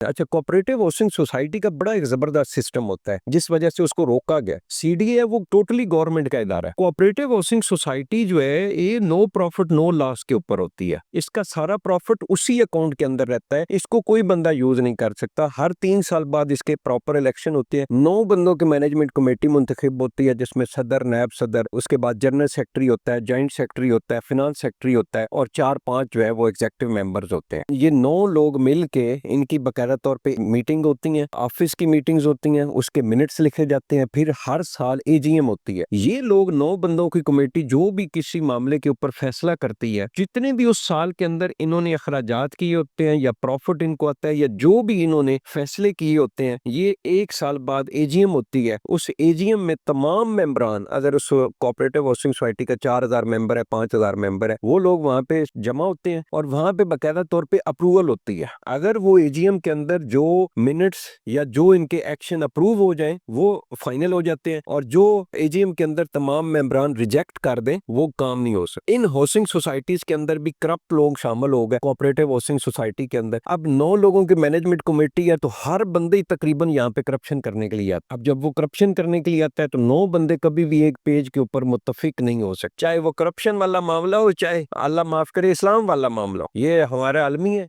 अच्छा, cooperative housing society का बड़ा एक जबरदस्त सिस्टम होता है जिस वजह से उसको रोका गया। सीडीए है वो टोटली गवर्नमेंट का इदारा है। कोऑपरेटिव हाउसिंग सोसाइटी जो है ये नो प्रॉफिट नो लॉस के ऊपर होती है। इसका सारा प्रॉफिट उसी अकाउंट के अंदर रहता है। इसको कोई बंदा यूज नहीं कर सकता। हर 3 साल बाद इसके प्रॉपर इलेक्शन होते हैं। 9 बंदों की मैनेजमेंट कमेटी मुंतखब होती है जिसमें सदर, नायब सदर, उसके बाद जनरल सेक्रेटरी होता है, जॉइंट सेक्रेटरी होता है, फिनांस सेक्रेटरी होता है और 4-5 जो है वो एग्जीक्यूटिव मेंबर्स होते हैं। ये 9 लोग मिल के इनकी बकायदा तौर पे मीटिंग होती है, ऑफिस की मीटिंग्स होती हैं, उसके मिनट्स लिखे जाते हैं, फिर हर साल एजीएम होती है। ये लोग 9 बंदों की कमेटी जो भी किसी मामले के ऊपर फैसला करती है, जितने भी उस साल के अंदर इन्होंने अखराजात किए होते हैं या प्रॉफिट इनको आता है या जो भी इन्होंने फैसले किए होते हैं, ये 1 साल बाद एजीएम होती है। उस एजीएम में तमाम मेंबरान, अगर उस कोऑपरेटिव हाउसिंग सोसाइटी का 4000 मेंबर है, 5000 मेंबर है, वो लोग वहां पे जमा होते हैं और वहां पे बाकायदा तौर पे अप्रूवल होती है। अगर वो एजीएम के अंदर जो मिनट्स या जो इनके एक्शन अप्रूव हो जाएं वो फाइनल हो जाते हैं और जो एजीएम के अंदर तमाम मेंबरान रिजेक्ट कर दें वो काम नहीं हो सकता। इन हाउसिंग सोसाइटीज के अंदर भी करप्ट लोग शामिल हो गए। कोऑपरेटिव हाउसिंग सोसाइटी के अंदर अब 9 लोगों की मैनेजमेंट कमेटी है तो हर बंदे ही तकरीबन यहाँ पे करप्शन करने के लिए आता है। अब जब वो करप्शन करने के लिए आता है तो 9 बंदे कभी भी एक पेज के ऊपर मुत्तफिक नहीं हो सकते, चाहे वो करप्शन वाला मामला हो चाहे अल्लाह माफ करे इस्लाम वाला मामला हो। ये हमारा आलमी है।